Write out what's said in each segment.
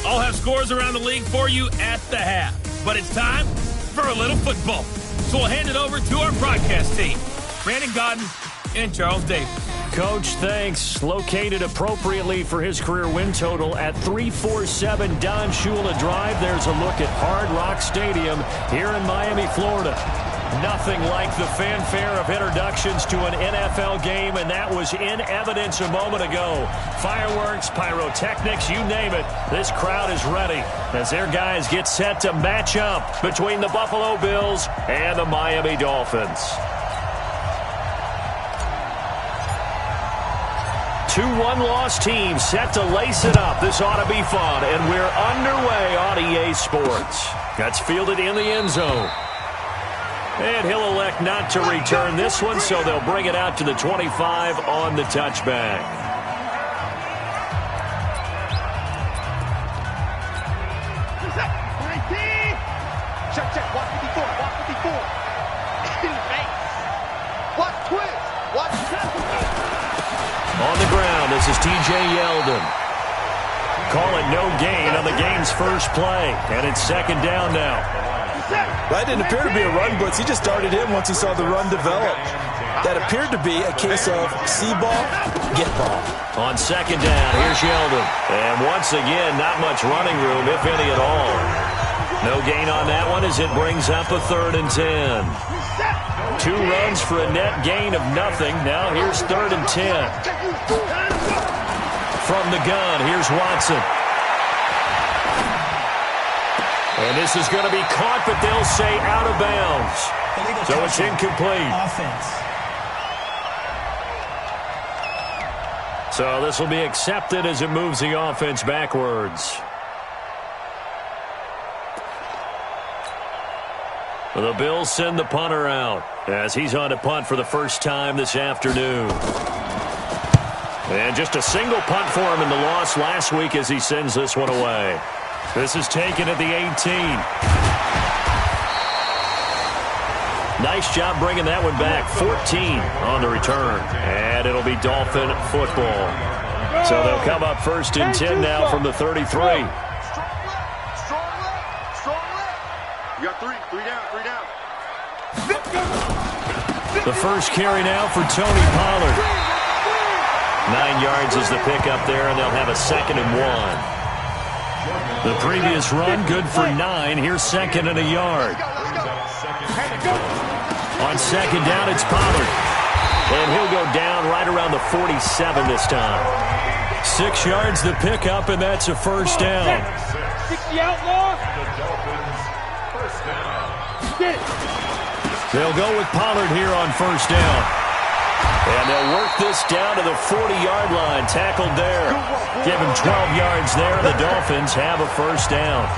I'll have scores around the league for you at the half. But it's time for a little football. So we'll hand it over to our broadcast team, Brandon Godden and Charles Davis. Coach, thanks. Located appropriately for his career win total at 347 Don Shula Drive. There's a look at Hard Rock Stadium here in Miami, Florida. Nothing like the fanfare of introductions to an NFL game, and that was in evidence a moment ago. Fireworks, pyrotechnics, you name it. This crowd is ready as their guys get set to match up between the Buffalo Bills and the Miami Dolphins. Two one-loss teams set to lace it up. This ought to be fun, and we're underway on EA Sports. That's fielded in the end zone. And he'll elect not to return this one, so they'll bring it out to the 25 on the touchback. Check, check. Watch 54. Watch 54. Watch twist. Watch tackle. On the ground, this is TJ Yeldon. Call it no gain on the game's first play, and it's second down now. That didn't appear to be a run blitz. He just started in once he saw the run develop. That appeared to be a case of see ball, get ball. On second down, here's Yeldon. And once again, not much running room, if any at all. No gain on that one as it brings up a 3rd and 10. 2 runs for a net gain of nothing. Now here's 3rd and 10. From the gun, here's Watson. And this is going to be caught, but they'll say out of bounds. So it's incomplete. Offense. So this will be accepted as it moves the offense backwards. The Bills send the punter out as he's on to punt for the first time this afternoon. And just a single punt for him in the loss last week as he sends this one away. This is taken at the 18. Nice job bringing that one back. 14 on the return. And it'll be Dolphin football. So they'll come up 1st and 10 now from the 33. Strong left. You got 3 down. The first carry now for Tony Pollard. 9 yards is the pickup there, and they'll have a 2nd and 1. The previous run, good for 9. Here's 2nd and a yard. On 2nd down, it's Pollard. And he'll go down right around the 47 this time. 6 yards the pickup, and that's a 1st down. 60 outlaw. They'll go with Pollard here on 1st down. And they'll work this down to the 40-yard line. Tackled there. Give him 12 yards there. The Dolphins have a 1st down.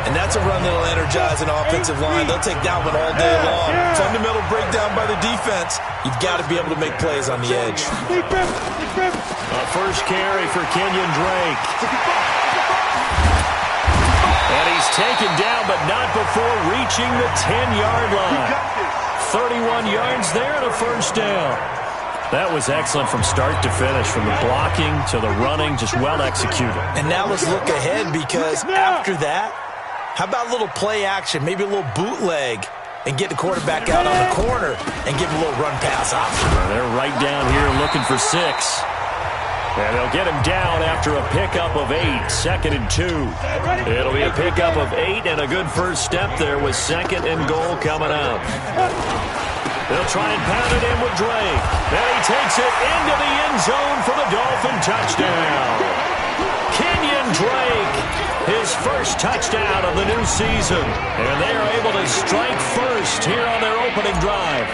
And that's a run that'll energize an offensive line. They'll take that one all day long. Fundamental breakdown by the defense. You've got to be able to make plays on the edge. A first carry for Kenyon Drake. And he's taken down, but not before reaching the 10-yard line. 31 yards there and a 1st down. That was excellent from start to finish, from the blocking to the running, just well executed. And now let's look ahead, because after that, how about a little play action, maybe a little bootleg, and get the quarterback out on the corner and give him a little run pass option. They're right down here looking for 6. And they'll get him down after a pickup of 8, 2nd and 2. It'll be a pickup of 8 and a good first step there with 2nd and goal coming up. They'll try and pound it in with Drake. And he takes it into the end zone for the Dolphin touchdown. Kenyon Drake, his first touchdown of the new season. And they are able to strike first here on their opening drive.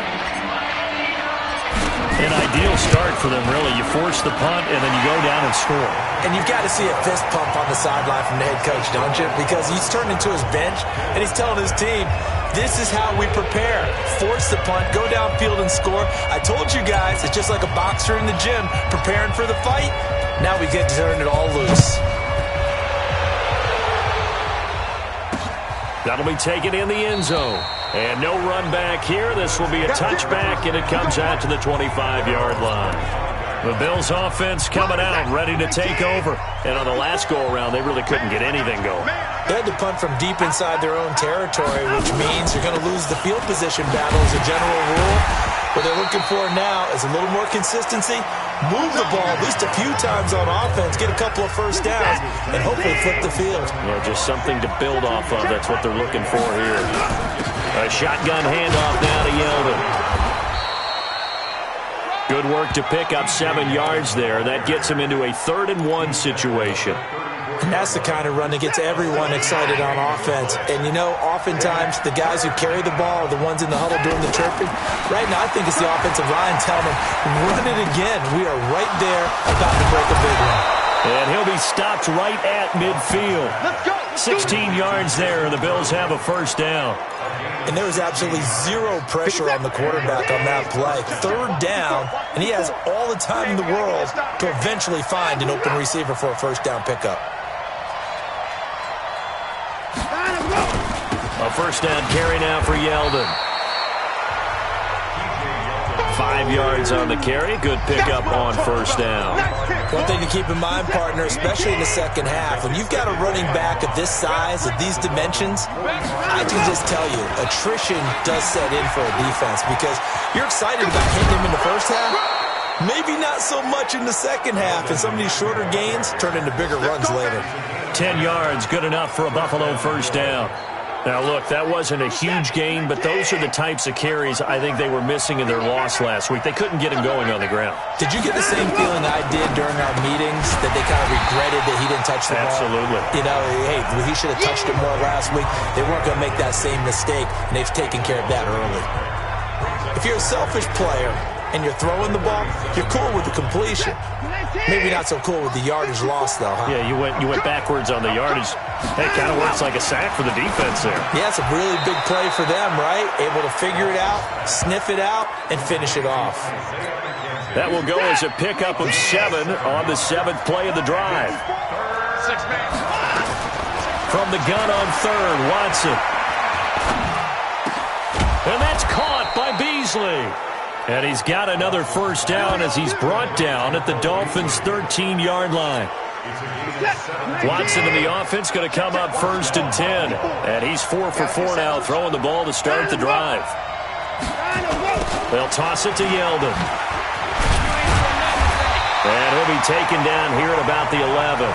An ideal start for them, really. You force the punt, and then you go down and score. And you've got to see a fist pump on the sideline from the head coach, don't you? Because he's turned into his bench, and he's telling his team, this is how we prepare. Force the punt, go downfield and score. I told you guys, it's just like a boxer in the gym preparing for the fight. Now we get to turn it all loose. That'll be taken in the end zone. And no run back here. This will be a touchback, and it comes out to the 25-yard line. The Bills offense coming out, ready to take over. And on the last go-around, they really couldn't get anything going. They had to punt from deep inside their own territory, which means you're going to lose the field position battle as a general rule. What they're looking for now is a little more consistency, move the ball at least a few times on offense, get a couple of first downs, and hopefully flip the field. Yeah, just something to build off of. That's what they're looking for here. A shotgun handoff now to Yeldon. Good work to pick up 7 yards there. That gets him into a 3rd-and-1 situation. And that's the kind of run that gets everyone excited on offense. And, you know, oftentimes the guys who carry the ball are the ones in the huddle doing the chirping. Right now, I think it's the offensive line telling them, run it again. We are right there about to break a big one. And he'll be stopped right at midfield. 16 yards there. The Bills have a first down. And there was absolutely zero pressure on the quarterback on that play. 3rd down, and he has all the time in the world to eventually find an open receiver for a first down pickup. A first down carry now for Yeldon. 5 yards on the carry. Good pickup on first down. One thing to keep in mind, partner, especially in the second half, when you've got a running back of this size, of these dimensions, I can just tell you, attrition does set in for a defense because you're excited about hitting him in the first half. Maybe not so much in the second half, and some of these shorter gains turn into bigger runs later. 10 yards, good enough for a Buffalo first down. Now, look, that wasn't a huge gain, but those are the types of carries I think they were missing in their loss last week. They couldn't get him going on the ground. Did you get the same feeling I did during our meetings, that they kind of regretted that he didn't touch the ball? Absolutely. You know, hey, he should have touched it more last week. They weren't going to make that same mistake, and they've taken care of that early. If you're a selfish player and you're throwing the ball, you're cool with the completion. Maybe not so cool with the yardage loss, though, huh? Yeah, you went backwards on the yardage. That kind of works like a sack for the defense there. Yeah, it's a really big play for them, right? Able to figure it out, sniff it out, and finish it off. That will go as a pickup of 7 on the 7th play of the drive. From the gun on 3rd, Watson. And that's caught by Beasley. And he's got another first down as he's brought down at the Dolphins' 13-yard line. Watson in the offense going to come up 1st and 10. And he's 4 for 4 now, throwing the ball to start the drive. They'll toss it to Yeldon. And he'll be taken down here at about the 11.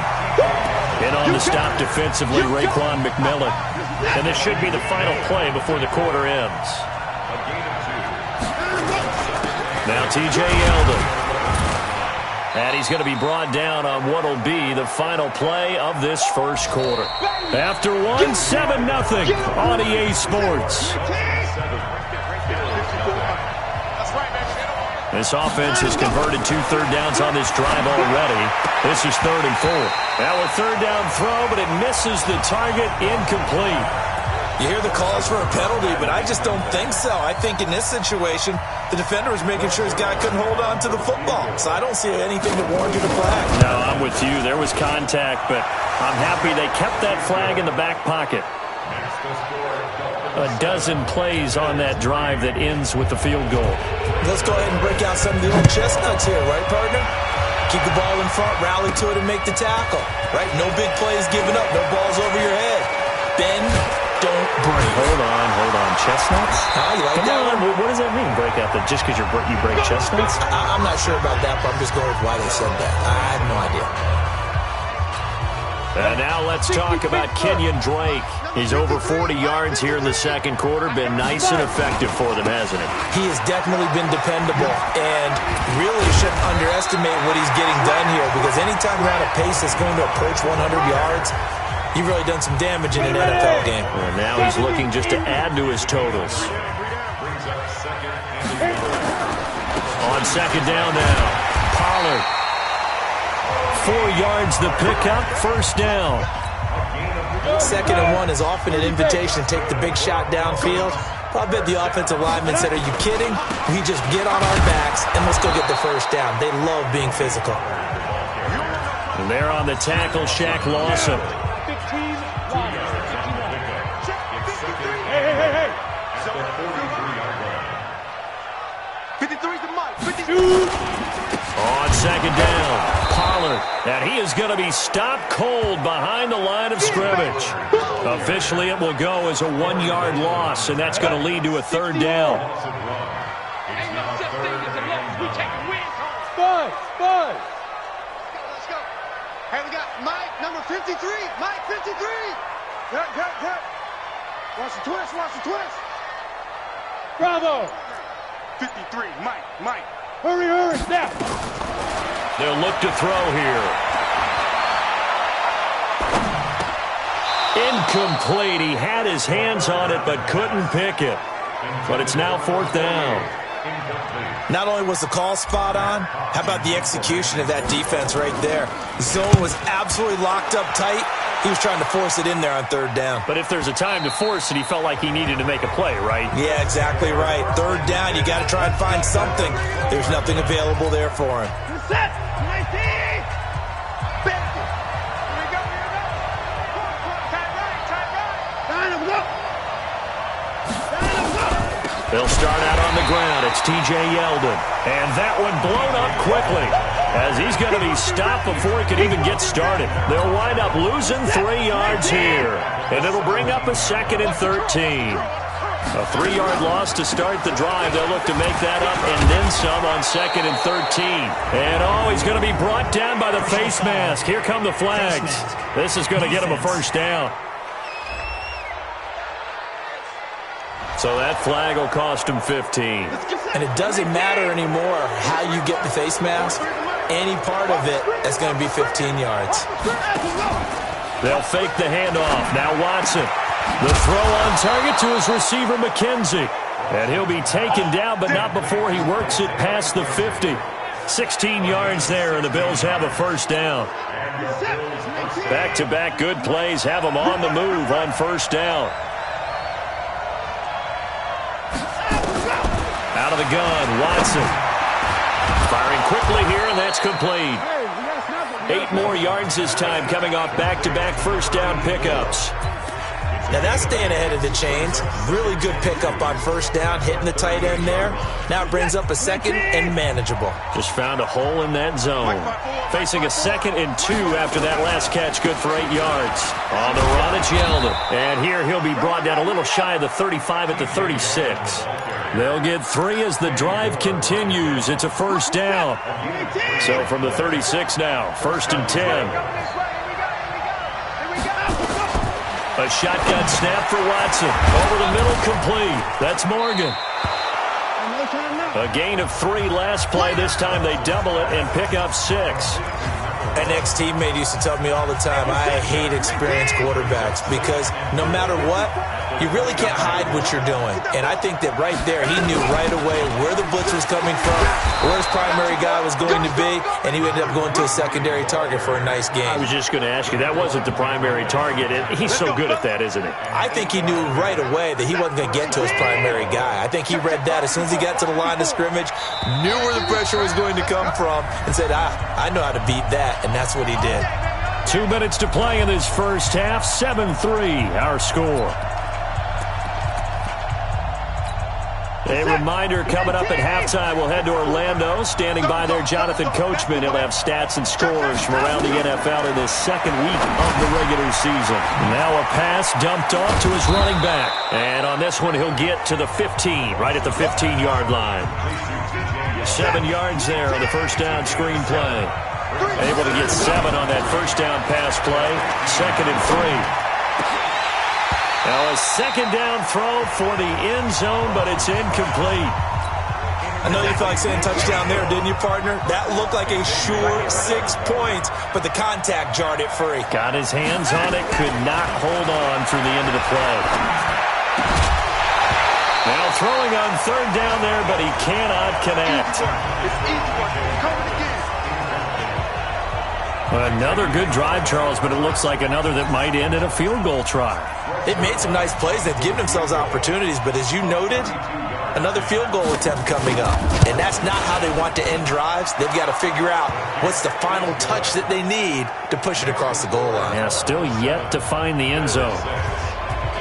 In on the stop defensively, Raekwon McMillan. And this should be the final play before the quarter ends. Now T.J. Yeldon. And he's going to be brought down on what will be the final play of this first quarter. After 7-0 on EA Sports. This offense has converted 2 third downs on this drive already. This is 3rd and 4. Now a 3rd down throw, but it misses the target, incomplete. You hear the calls for a penalty, but I just don't think so. I think in this situation, the defender was making sure his guy couldn't hold on to the football. So I don't see anything that warranted a flag. No, I'm with you. There was contact, but I'm happy they kept that flag in the back pocket. A dozen plays on that drive that ends with the field goal. Let's go ahead and break out some of the old chestnuts here, right, partner? Keep the ball in front, rally to it, and make the tackle. Right? No big plays given up, no balls over your head. Bend, don't break. Hold on. Chestnuts? You like that one? What does that mean, break out? Just because you break chestnuts? I'm not sure about that, but I'm just going with why they said that. I have no idea. And now let's talk about Kenyon Drake. He's over 40 yards here in the second quarter. Been nice and effective for them, hasn't he? He has definitely been dependable, and really shouldn't underestimate what he's getting done here, because anytime you're on a pace that's going to approach 100 yards, you've really done some damage in an NFL game. And now he's looking just to add to his totals. On 2nd down now, Pollard. 4 yards the pickup, first down. 2nd and 1 is often an invitation to take the big shot downfield. I bet the offensive lineman said, are you kidding? We just get on our backs and let's go get the first down. They love being physical. And there on the tackle, Shaq Lawson. Hey. 53's the mark. 52. On second down, Pollard, and he is going to be stopped cold behind the line of scrimmage. Officially, it will go as a 1-yard loss, and that's going to lead to a third down. Bud. Let's go. Hey, we got Mike, number 53. Mike, 53. Cut. Watch the twist. Bravo. 53, Mike. Hurry, snap. They'll look to throw here. Incomplete. He had his hands on it but couldn't pick it. But it's now fourth down. Not only was the call spot on, how about the execution of that defense right there? Zone was absolutely locked up tight. He was trying to force it in there on third down. But if there's a time to force it, he felt like he needed to make a play, right? Yeah, exactly right. Third down, you got to try and find something. There's nothing available there for him. Set. 19. Benson. Here we go. Tight right. Line him up. They'll start out on the ground. It's T.J. Yeldon. And that one blown up quickly as he's going to be stopped before he can even get started. They'll wind up losing 3 yards here. And it'll bring up a 2nd and 13. A 3-yard loss to start the drive. They'll look to make that up and then some on 2nd and 13. And he's going to be brought down by the face mask. Here come the flags. This is going to get him a first down. So that flag will cost him 15. And it doesn't matter anymore how you get the face mask. Any part of it is going to be 15 yards. They'll fake the handoff. Now Watson. The throw on target to his receiver, McKenzie. And he'll be taken down, but not before he works it past the 50. 16 yards there, and the Bills have a first down. Back-to-back good plays have them on the move on first down. Out of the gun, Watson. Firing quickly here, and that's complete. 8 more yards this time coming off back-to-back first down pickups. Now that's staying ahead of the chains. Really good pickup on first down, hitting the tight end there. Now it brings up a 2nd and manageable. Just found a hole in that zone. Facing a 2nd and 2 after that last catch, good for 8 yards. On the run, it's Yeldon. And here he'll be brought down a little shy of the 35 at the 36. They'll get 3 as the drive continues. It's a first down. So from the 36 now, 1st and 10. A shotgun snap for Watson. Over the middle, complete. That's Morgan. A gain of 3 last play. This time they double it and pick up 6. An ex-teammate used to tell me all the time, I hate experienced quarterbacks because no matter what, you really can't hide what you're doing. And I think that right there, he knew right away where the blitz was coming from, where his primary guy was going to be, and he ended up going to a secondary target for a nice game. I was just going to ask you, that wasn't the primary target. He's so good at that, isn't he? I think he knew right away that he wasn't going to get to his primary guy. I think he read that as soon as he got to the line of scrimmage, knew where the pressure was going to come from, and said, I know how to beat that, and that's what he did. 2 minutes to play in this first half, 7-3 our score. A reminder, coming up at halftime, we'll head to Orlando. Standing by there, Jonathan Coachman. He'll have stats and scores from around the NFL in this 2nd week of the regular season. Now a pass dumped off to his running back. And on this one, he'll get to the 15, right at the 15-yard line. 7 yards there on the first down screen play. Able to get 7 on that first down pass play. 2nd and 3. Now a 2nd down throw for the end zone, but it's incomplete. I know you felt like saying touchdown there, didn't you, partner? That looked like a sure 6 points, but the contact jarred it free. Got his hands on it, could not hold on through the end of the play. Now throwing on 3rd down there, but he cannot connect. Another good drive, Charles, but it looks like another that might end in a field goal try. They've made some nice plays. They've given themselves opportunities, but as you noted, another field goal attempt coming up. And that's not how they want to end drives. They've got to figure out what's the final touch that they need to push it across the goal line. Yeah, still yet to find the end zone.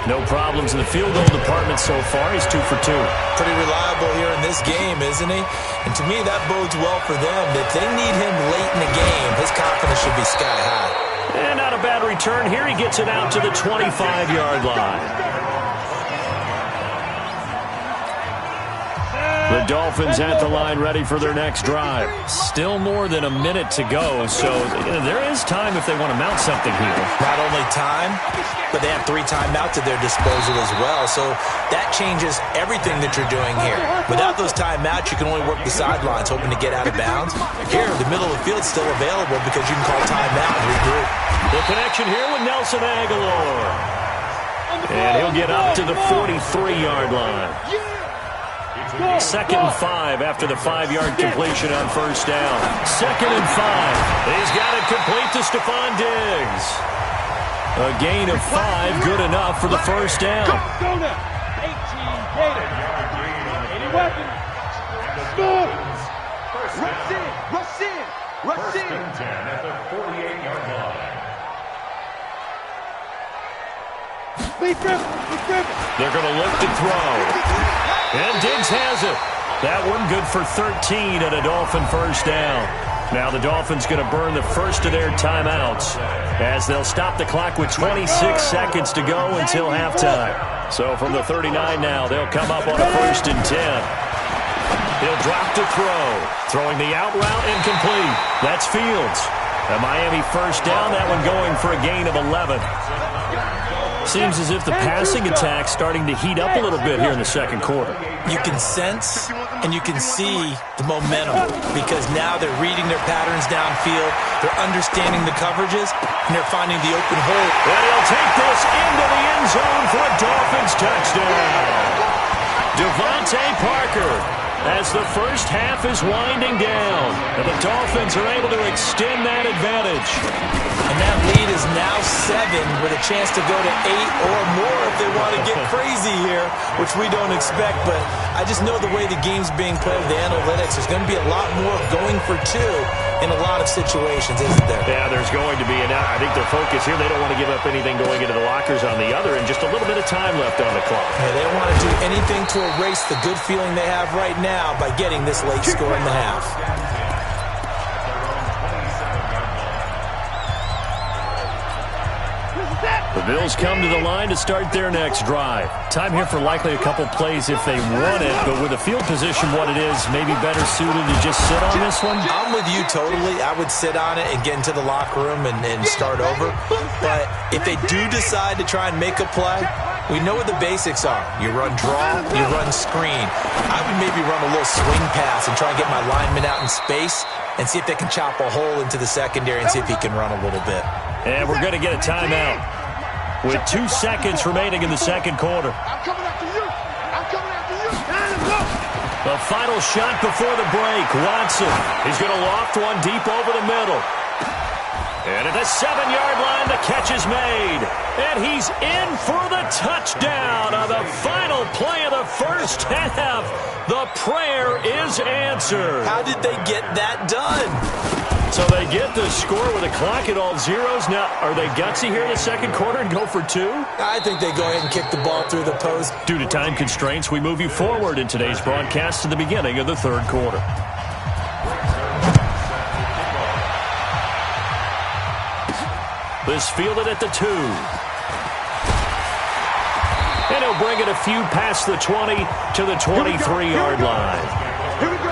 No problems in the field goal department so far. He's 2 for 2. Pretty reliable here in this game, isn't he? And to me, that bodes well for them. If they need him late in the game, his confidence should be sky high. And not a bad return here. He gets it out to the 25-yard line. The Dolphins at the line ready for their next drive. Still more than a minute to go, so there is time if they want to mount something here. Not only time, but they have 3 timeouts at their disposal as well, so that changes everything that you're doing here. Without those timeouts, you can only work the sidelines, hoping to get out of bounds. Here, the middle of the field's still available because you can call timeout and regroup. The connection here with Nelson Aguilar. And he'll get up to the 43-yard line. 2nd and 5 after the 5-yard completion on first down. 2nd and 5. He's got it complete to Stephon Diggs. A gain of 5, good enough for the first down. Go now. 18 Gators. 80 weapons. Scores. Rush in. Rush in. Rush in. 10 at the 48-yard line. They're going to look to throw. And Diggs has it. That one good for 13 at a Dolphin first down. Now the Dolphins going to burn the first of their timeouts as they'll stop the clock with 26 seconds to go until halftime. So from the 39 now, they'll come up on a 1st and 10. He'll drop to throw. Throwing the out route incomplete. That's Fields. A Miami first down, that one going for a gain of 11. Seems as if the passing attack's starting to heat up a little bit here in the second quarter. You can sense and you can see the momentum because now they're reading their patterns downfield, they're understanding the coverages, and they're finding the open hole. And he'll take this into the end zone for a Dolphins touchdown. Devontae Parker, as the first half is winding down, and the Dolphins are able to extend that advantage. And that lead is now 7 with a chance to go to 8 or more if they want to get crazy here, which we don't expect. But I just know the way the game's being played with the analytics, there's going to be a lot more going for 2 in a lot of situations, isn't there? Yeah, there's going to be. And I think their focus here, they don't want to give up anything going into the lockers on the other, and just a little bit of time left on the clock. Yeah, they don't want to do anything to erase the good feeling they have right now by getting this late score in the half. The Bills come to the line to start their next drive. Time here for likely a couple plays if they want it, but with the field position what it is, maybe better suited to just sit on this one? I'm with you totally. I would sit on it and get into the locker room and start over. But if they do decide to try and make a play, we know what the basics are. You run draw, you run screen. I would maybe run a little swing pass and try and get my lineman out in space and see if they can chop a hole into the secondary and see if he can run a little bit. And we're going to get a timeout with 2 seconds remaining in the second quarter. I'm coming after you. I'm coming after you. Go. The final shot before the break. Watson, he's going to loft one deep over the middle. And at the 7-yard line, the catch is made. And he's in for the touchdown on the final play of the first half. The prayer is answered. How did they get that done? So they get the score with a clock at all zeros. Now, are they gutsy here in the second quarter and go for 2? I think they go ahead and kick the ball through the post. Due to time constraints, we move you forward in today's broadcast to the beginning of the third quarter. This fielded at the 2. And he'll bring it a few past the 20 to the 23-yard line. Here we go.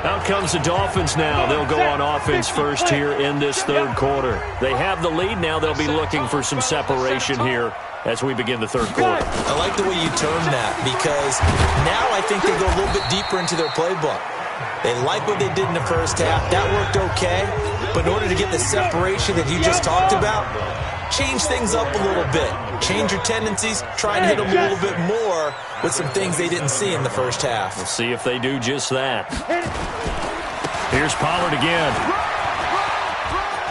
Out comes the Dolphins now. They'll go on offense first here in this third quarter. They have the lead now. They'll be looking for some separation here as we begin the third quarter. I like the way you term that because now I think they go a little bit deeper into their playbook. They like what they did in the first half. That worked okay. But in order to get the separation that you just talked about, change things up a little bit. Change your tendencies. Try and hit them a little bit more with some things they didn't see in the first half. We'll see if they do just that. Here's Pollard again.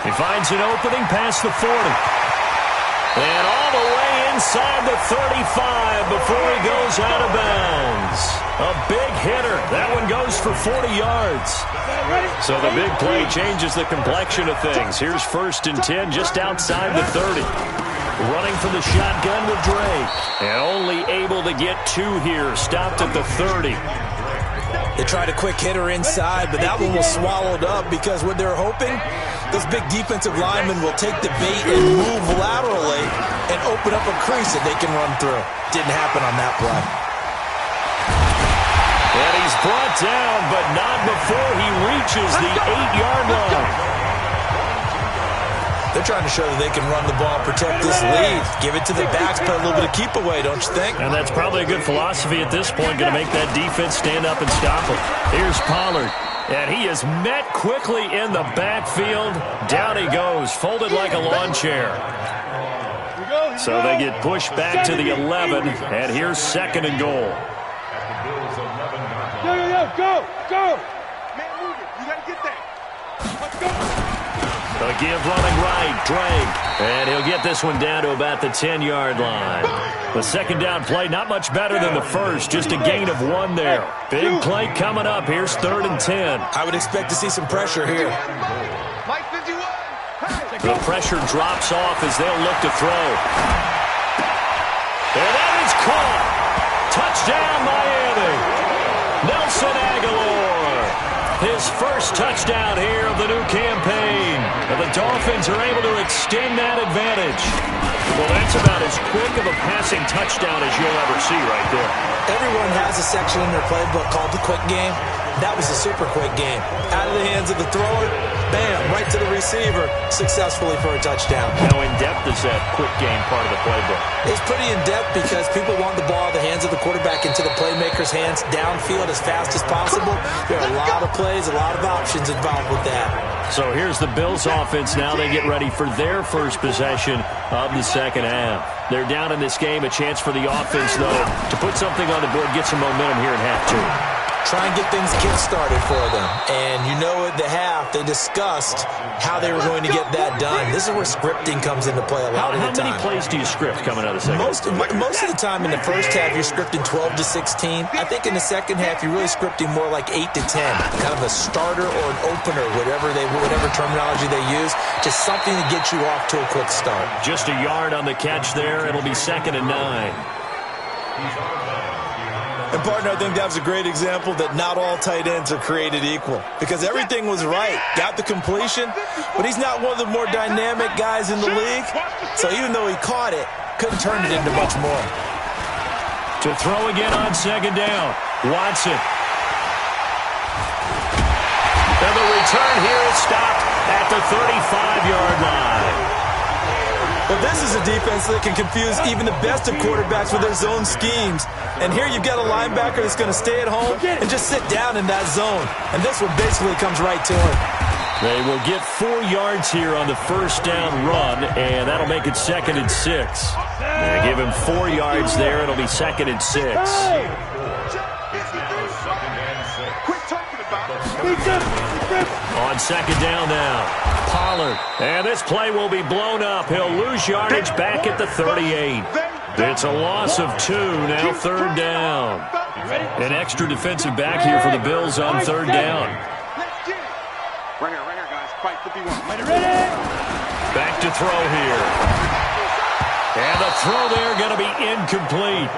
He finds an opening past the 40. And all the way inside the 35 before he goes out of bounds. A big hitter. That one goes for 40 yards. So the big play changes the complexion of things. Here's 1st and 10 just outside the 30. Running from the shotgun with Drake. And only able to get 2 here. Stopped at the 30. They tried a quick hitter inside, but that one was swallowed up because what they're hoping, this big defensive lineman will take the bait and move laterally and open up a crease that they can run through. Didn't happen on that play. And he's brought down, but not before he reaches the 8-yard line. They're trying to show that they can run the ball, protect this lead, give it to the backs, play a little bit of keep away, don't you think? And that's probably a good philosophy at this point, going to make that defense stand up and stop him. Here's Pollard, and he is met quickly in the backfield. Down he goes, folded like a lawn chair. So they get pushed back to the 11, and here's 2nd and goal. Go! Man, move it. You got to get that. Let's go. A give running right, Drake. And he'll get this one down to about the 10-yard line. The 2nd down play, not much better than the first, just a gain of 1 there. Big play coming up. Here's 3rd and 10. I would expect to see some pressure here. The pressure drops off as they'll look to throw. And that is caught. Touchdown, Miami. Nelson Aguilar. His first touchdown here of the new campaign. And the Dolphins are able to extend that advantage. Well, that's about as quick of a passing touchdown as you'll ever see right there. Everyone has a section in their playbook called the quick game. That was a super quick game. Out of the hands of the thrower, bam, right to the receiver, successfully for a touchdown. How in-depth is that quick game part of the playbook? It's pretty in-depth because people want the ball out of the hands of the quarterback into the playmaker's hands downfield as fast as possible. There are a lot of plays, a lot of options involved with that. So here's the Bills offense now. They get ready for their first possession of the 2nd half. They're down in this game. A chance for the offense, though, to put something on the board, get some momentum here in half 2. Try and get things kick-started for them. And you know at the half, they discussed how they were going to get that done. This is where scripting comes into play a lot of the time. How many plays do you script coming out of the second? Most of the time in the first half, you're scripting 12 to 16. I think in the second half, you're really scripting more like 8 to 10. Kind of a starter or an opener, whatever terminology they use. Just something to get you off to a quick start. Just a yard on the catch there. It'll be 2nd and 9. And, partner, I think that was a great example that not all tight ends are created equal because everything was right. Got the completion, but he's not one of the more dynamic guys in the league. So even though he caught it, couldn't turn it into much more. To throw again on 2nd down. Watson. And the return here is stopped at the 35-yard line. Well, this is a defense that can confuse even the best of quarterbacks with their zone schemes. And here you've got a linebacker that's going to stay at home and just sit down in that zone. And this one basically comes right to him. They will get 4 yards here on the 1st down run, and that'll make it 2nd and 6. They give him 4 yards there. It'll be 2nd and 6. On 2nd down now, Pollard. And this play will be blown up. He'll lose yardage back at the 38. It's a loss of 2, now 3rd down. An extra defensive back here for the Bills on 3rd down. Right here, guys. Fight 51. Back to throw here. And the throw there going to be incomplete.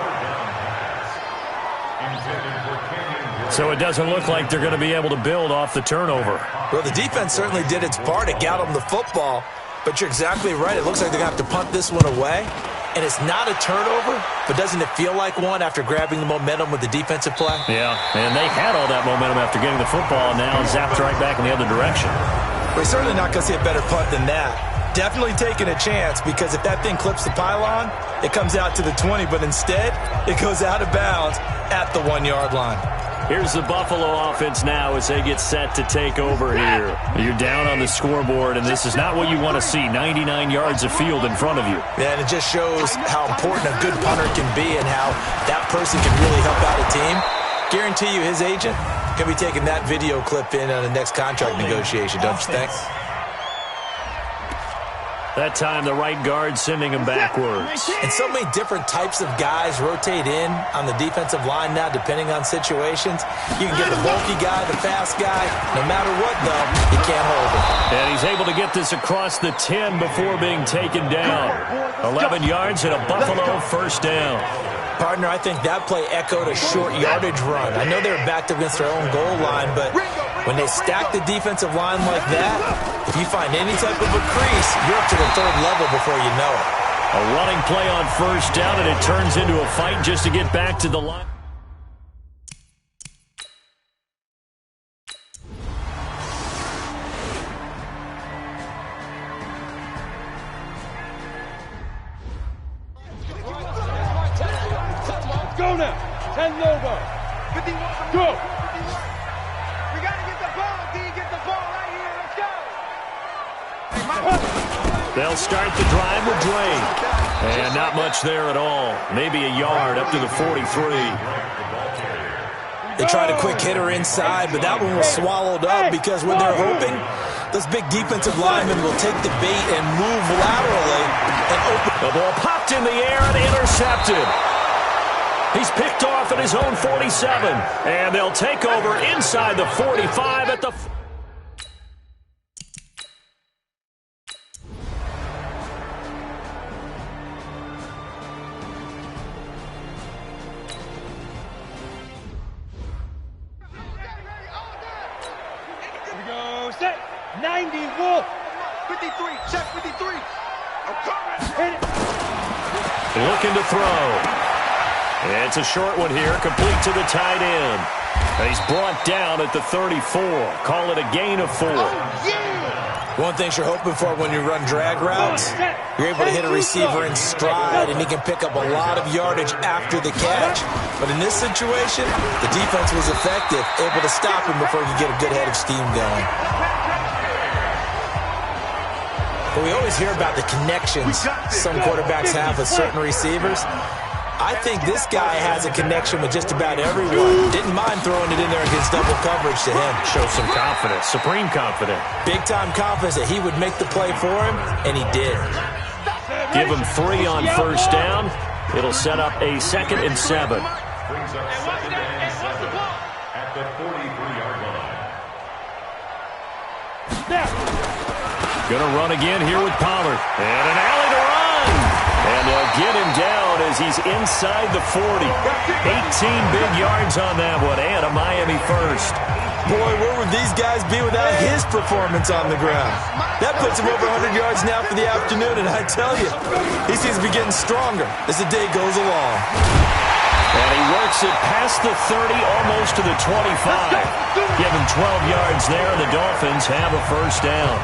So it doesn't look like they're going to be able to build off the turnover. Well, the defense certainly did its part to get them the football. But you're exactly right. It looks like they're going to have to punt this one away. And it's not a turnover, but doesn't it feel like one after grabbing the momentum with the defensive play? Yeah, and they had all that momentum after getting the football, and now zapped right back in the other direction. We're certainly not going to see a better punt than that. Definitely taking a chance, because if that thing clips the pylon, it comes out to the 20, but instead, it goes out of bounds at the 1-yard line. Here's the Buffalo offense now as they get set to take over here. You're down on the scoreboard, and this is not what you want to see, 99 yards of field in front of you. Yeah, and it just shows how important a good punter can be and how that person can really help out a team. Guarantee you his agent can be taking that video clip in on the next contract negotiation, don't you think? That time the right guard sending him backwards. And so many different types of guys rotate in on the defensive line now, depending on situations. You can get the bulky guy, the fast guy. No matter what, though, you can't hold him. And he's able to get this across the 10 before being taken down. 11 yards and a Buffalo first down. Partner, I think that play echoed a short yardage run. I know they were backed up against their own goal line, but when they stack the defensive line like that, if you find any type of a crease, you're up to the third level before you know it. A running play on first down, and it turns into a fight just to get back to the line. Go now. 10 over. 51. Go. 51. We got to get the ball, D. Get the ball right here. Let's go. They'll start the drive with Drake. And not much there at all. Maybe a yard up to the 43. They tried a quick hitter inside, but that one was swallowed up because when they're hoping, those big defensive linemen will take the bait and move laterally and open. The ball popped in the air and intercepted. He's picked off at his own 47, and they'll take over inside the 45 at the... Here we go. Set. 90 Wolf. 53. Check 53. I'm coming. Hit it. Looking to throw. It's a short one here, complete to the tight end. And he's brought down at the 34. Call it a gain of 4. One thing you're hoping for when you run drag routes, you're able to hit a receiver in stride, and he can pick up a lot of yardage after the catch. But in this situation, the defense was effective, able to stop him before he could get a good head of steam going. But we always hear about the connections some quarterbacks have with certain receivers. I think this guy has a connection with just about everyone. Didn't mind throwing it in there against double coverage to him. Shows some confidence, supreme confidence. Big-time confidence that he would make the play for him, and he did. Give him 3 on first down. It'll set up a 2nd and 7. Brings up 2nd and 7 at the 43-yard line. Gonna run again here with Pollard. And an alley to run. And they'll get him down as he's inside the 40. 18 big yards on that one, and a Miami first. Boy, where would these guys be without his performance on the ground? That puts him over 100 yards now for the afternoon, and I tell you, he seems to be getting stronger as the day goes along. And he works it past the 30, almost to the 25. Give him 12 yards there, and the Dolphins have a first down.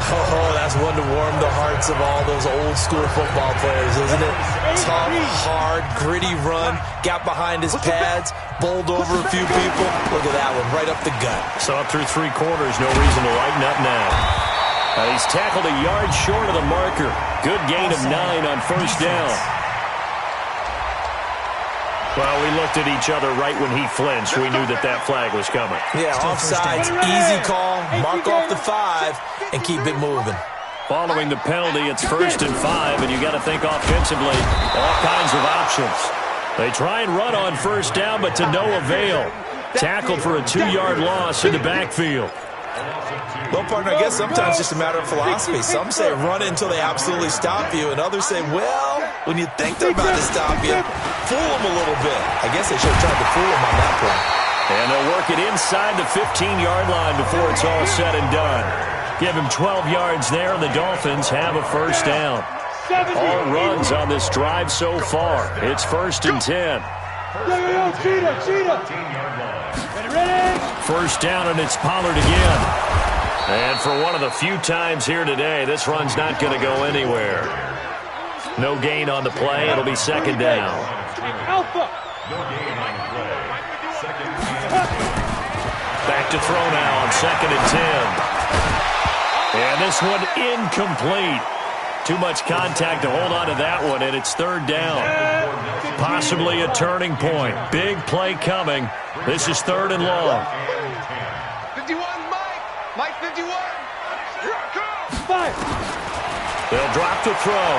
Oh, that's one to warm the hearts of all those old-school football players, isn't it? Tough, hard, gritty run, got behind his pads, bowled over a few people. Look at that one, right up the gut. So up through 3 quarters, no reason to lighten up now. He's tackled a yard short of the marker. Good gain of 9 on first down. Well, we looked at each other right when he flinched. We knew that that flag was coming. Yeah, offsides, easy call, mark off the 5, and keep it moving. Following the penalty, it's 1st and 5, and you got to think offensively, all kinds of options. They try and run on first down, but to no avail. Tackled for a 2-yard loss in the backfield. Well, partner, I guess sometimes it's just a matter of philosophy. Some say run it until they absolutely stop you, and others say, well, when you think they're about to stop you, fool them a little bit. I guess they should have tried to fool them on that play. And they'll work it inside the 15-yard line before it's all said and done. Give him 12 yards there, and the Dolphins have a first down. All runs on this drive so far. It's 1st and 10. First down, and it's Pollard again. And for one of the few times here today, this run's not going to go anywhere. No gain on the play. It'll be 2nd down. Back to throw now on 2nd and 10. And this one incomplete. Too much contact to hold on to that one, and it's 3rd down. Possibly a turning point. Big play coming. This is 3rd and long. 51, Mike. Mike 51. Here I come. 5. They'll drop to throw.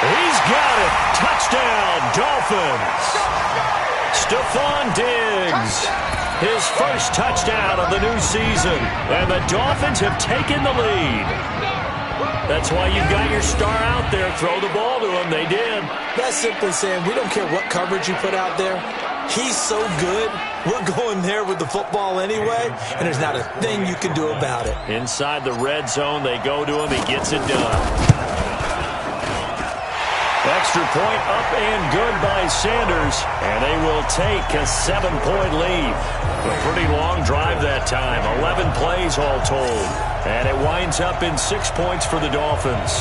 He's got it. Touchdown, Dolphins. Stephon Diggs. His first touchdown of the new season. And the Dolphins have taken the lead. That's why you got your star out there. Throw the ball to him. They did. That's simply saying we don't care what coverage you put out there. He's so good. We're going there with the football anyway, and there's not a thing you can do about it. Inside the red zone, they go to him. He gets it done. Extra point up and good by Sanders, and they will take a 7-point lead. A pretty long drive that time, 11 plays all told, and it winds up in 6 points for the Dolphins.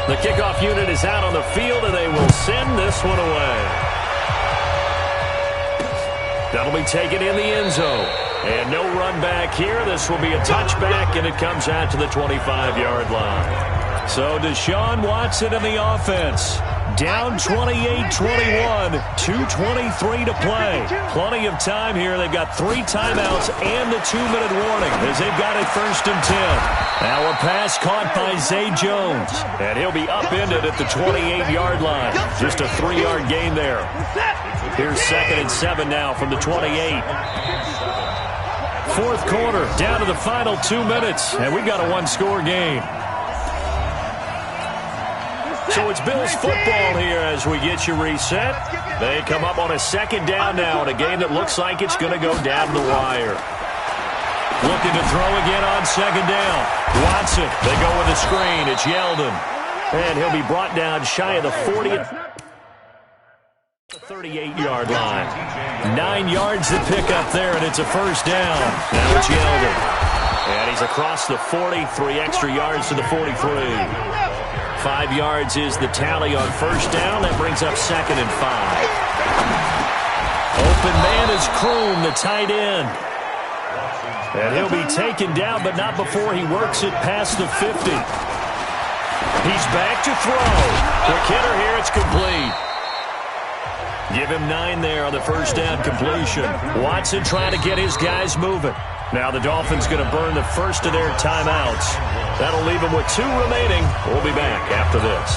The kickoff unit is out on the field, and they will send this one away. That'll be taken in the end zone. And no run back here. This will be a touchback, and it comes out to the 25-yard line. So Deshaun Watson in the offense. Down 28-21, 2:23 to play. Plenty of time here. They've got 3 timeouts and the 2-minute warning as they've got it 1st and 10. Now a pass caught by Zay Jones, and he'll be upended at the 28-yard line. Just a 3-yard gain there. Here's 2nd and 7 now from the 28. Fourth quarter, down to the final 2 minutes, and we've got a 1-score game. So it's Bills football here as we get you reset. They come up on a 2nd down now in a game that looks like it's going to go down the wire. Looking to throw again on 2nd down. Watson, they go with a screen. It's Yeldon. And he'll be brought down shy of the 40th. 38-yard line. 9 yards to pick up there, and it's a 1st down. Now it's Yeldon. And he's across the 40, 3 extra yards to the 43. 5 yards is the tally on 1st down. That brings up 2nd and 5. Open man is Kroom, the tight end. And he'll be taken down, but not before he works it past the 50. He's back to throw. Quick hitter here, it's complete. Give him 9 there on the 1st down completion. Watson trying to get his guys moving. Now the Dolphins going to burn the first of their timeouts. That'll leave them with 2 remaining. We'll be back after this.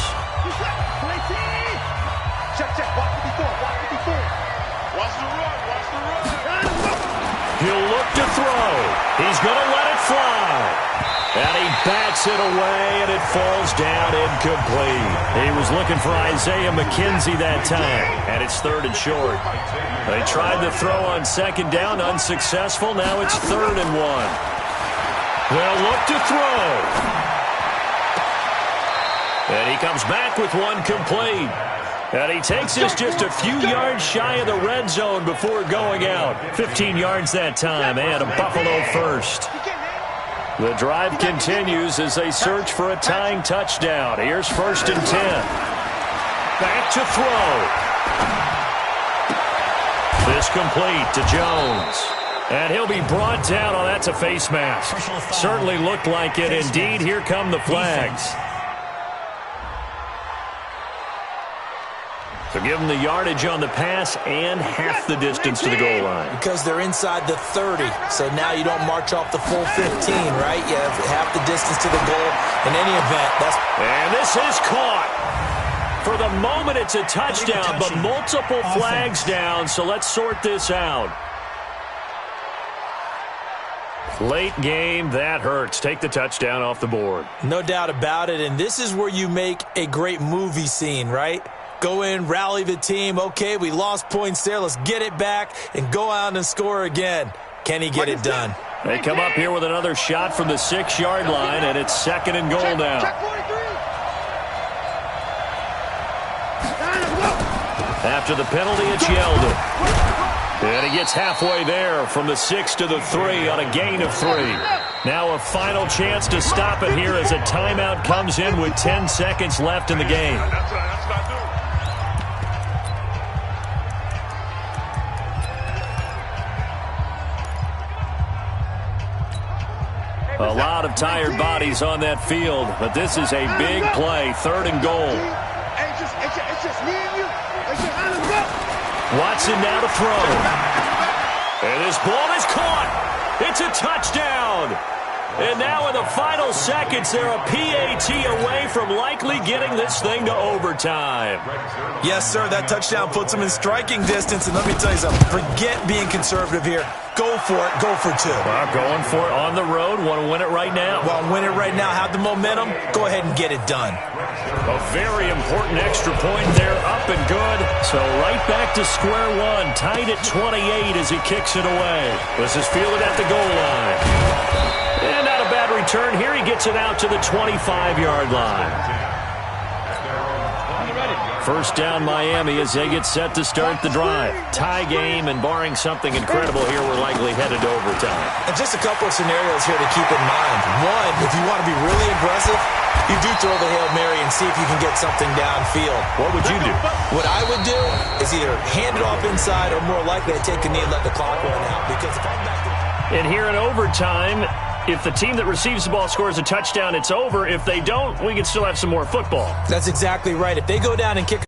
He'll look to throw. He's going to let it fly. And he bats it away, and it falls down incomplete. He was looking for Isaiah McKenzie that time, and it's 3rd and short. They tried to throw on 2nd down, unsuccessful. Now it's 3rd and 1. They'll look to throw. And he comes back with 1 complete. And he takes us just a few yards shy of the red zone before going out. 15 yards that time, and a Buffalo first. The drive continues as they search for a tying touchdown. Here's 1st and 10. Back to throw. This complete to Jones. And he'll be brought down. Oh, that's a face mask. Certainly looked like it. Indeed, here come the flags. So give them the yardage on the pass and half the distance to the goal line. Because they're inside the 30, so now you don't march off the full 15, right? You have half the distance to the goal. In any event, that's... And this is caught. For the moment, it's a touchdown, but multiple flags down, so let's sort this out. Late game, that hurts. Take the touchdown off the board. No doubt about it, and this is where you make a great movie scene, right? Go in, rally the team. Okay, we lost points there. Let's get it back and go out and score again. Can he get it done? They come up here with another shot from the 6-yard line, and it's 2nd and goal now. After the penalty, it's Yeldon. And he gets halfway there from the 6 to the 3 on a gain of 3. Now a final chance to stop it here as a timeout comes in with 10 seconds left in the game. A lot of tired bodies on that field, but this is a big play, 3rd and goal. Watson now to throw. And this ball is caught. It's a touchdown. And now in the final seconds, they're a PAT away from likely getting this thing to overtime. Yes, sir, that touchdown puts them in striking distance. And let me tell you something, forget being conservative here. Go for it, go for two. Well, going for it on the road, want to win it right now. Well, win it right now, have the momentum, go ahead and get it done. A very important extra point there, up and good. So right back to square one, tied at 28 as he kicks it away. This is fielded at the goal line. And not a bad return here. He gets it out to the 25-yard line. First down Miami as they get set to start the drive. Tie game, and barring something incredible here, we're likely headed to overtime. And just a couple of scenarios here to keep in mind. One, if you want to be really aggressive, you do throw the Hail Mary and see if you can get something downfield. What would you do? What I would do is either hand it off inside or more likely I'd take a knee and let the clock run out. Because if I'm back to... And here in overtime, if the team that receives the ball scores a touchdown, it's over. If they don't, we can still have some more football. That's exactly right. If they go down and kick